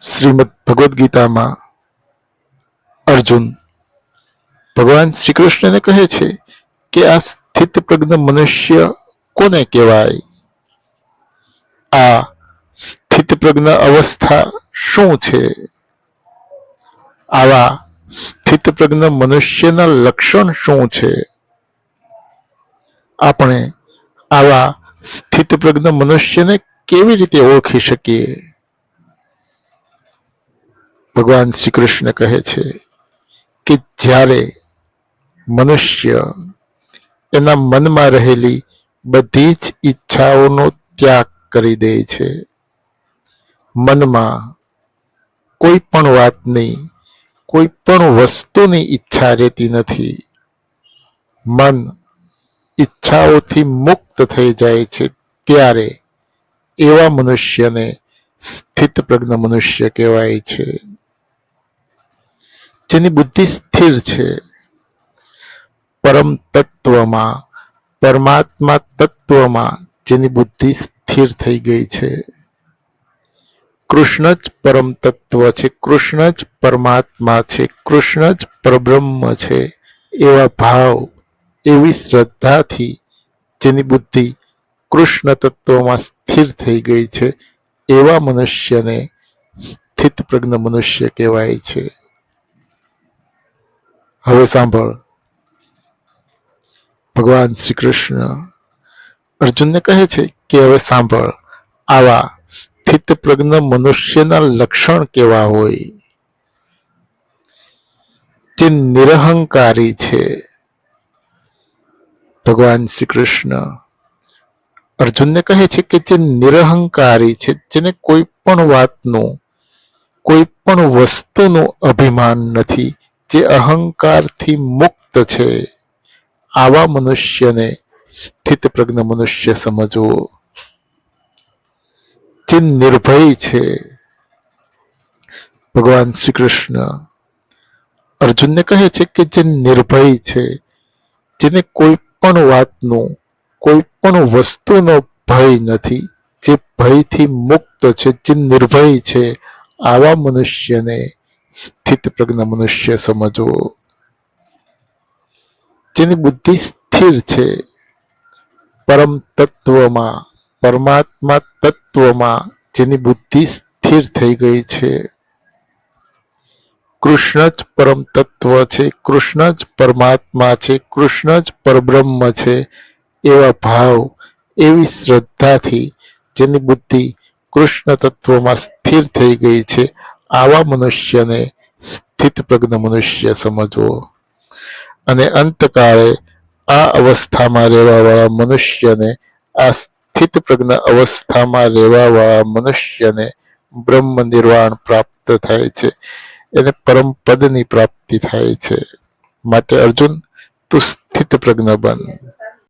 શ્રીમદ ભગવદ્ ગીતામાં અર્જુન ભગવાન શ્રી કૃષ્ણને કહે છે કે આ સ્થિત પ્રજ્ઞ મનુષ્ય કોને કહેવાય? આ સ્થિત પ્રજ્ઞ અવસ્થા શું છે? આવા સ્થિત પ્રજ્ઞ મનુષ્યના લક્ષણ શું છે? આપણે આવા સ્થિત પ્રજ્ઞ મનુષ્યને કેવી રીતે ઓળખી શકીએ? ભગવાન શ્રી કૃષ્ણ કહે છે કે જ્યારે મનુષ્ય એના મનમાં રહેલી બધી જ ઈચ્છાઓનો ત્યાગ કરી દે છે, મનમાં કોઈ પણ વાતની, કોઈ પણ વસ્તુની ઈચ્છા રહેતી નથી, મન ઈચ્છાઓથી મુક્ત થઈ જાય છે, ત્યારે એવા મનુષ્યને સ્થિત પ્રજ્ઞ મનુષ્ય કહેવાય છે. જેની બુદ્ધિ સ્થિર છે, પરમ તત્વમાં, પરમાત્મા તત્વમાં જેની બુદ્ધિ સ્થિર થઈ ગઈ છે. કૃષ્ણ જ પરમ તત્વ છે, કૃષ્ણ જ પરમાત્મા છે, કૃષ્ણ જ પરબ્રહ્મ છે, એવા ભાવ, એવી શ્રદ્ધાથી જેની બુદ્ધિ કૃષ્ણ તત્વમાં સ્થિર થઈ ગઈ છે, એવા મનુષ્યને સ્થિત પ્રજ્ઞ મનુષ્ય કહેવાય છે. હવે સાંભળ, ભગવાન શ્રી કૃષ્ણ અર્જુનને કહે છે કે હવે સાંભળ, આવા સ્થિત પ્રજ્ઞ મનુષ્યના લક્ષણ કેવા હોય? જે નિરહંકારી છે. ભગવાન શ્રી કૃષ્ણ અર્જુનને કહે છે કે જે નિરહંકારી છે, જેને કોઈ પણ વાતનું, કોઈ પણ વસ્તુનું અભિમાન નથી, જે અહંકારથી મુક્ત છે, આવા મનુષ્યને સ્થિત પ્રજ્ઞ મનુષ્ય સમજવો. જે નિર્ભય છે. ભગવાન શ્રી કૃષ્ણ અર્જુનને કહે છે કે જે નિર્ભય છે, જેને કોઈ પણ વાતનું, કોઈ પણ વસ્તુનો ભય નથી, જે ભયથી મુક્ત છે, જે નિર્ભય છે, આવા મનુષ્યને સ્થિત પ્રજ્ઞ મનુષ્ય સમજવો. જેની બુદ્ધિ સ્થિર છે, પરમ તત્વમાં, પરમાત્મા તત્વમાં જેની બુદ્ધિ સ્થિર થઈ ગઈ છે. કૃષ્ણ જ પરમ તત્વ છે, કૃષ્ણ જ પરમાત્મા છે, કૃષ્ણ જ પરબ્રહ્મ છે, એવા ભાવ, એવી શ્રદ્ધાથી જેની બુદ્ધિ કૃષ્ણ તત્વમાં સ્થિર થઈ ગઈ છે, આવા મનુષ્યને સ્થિત પ્રજ્ઞ મનુષ્ય સમજવો. અને અંતકાળે આ અવસ્થામાં રહેવાવાળા મનુષ્યને, આ સ્થિત પ્રજ્ઞ અવસ્થામાં રહેવાવાળા મનુષ્યને બ્રહ્મ નિર્વાણ પ્રાપ્ત થાય છે, એને પરમ પદની પ્રાપ્તિ થાય છે. માટે અર્જુન, તું સ્થિત પ્રજ્ઞ બન.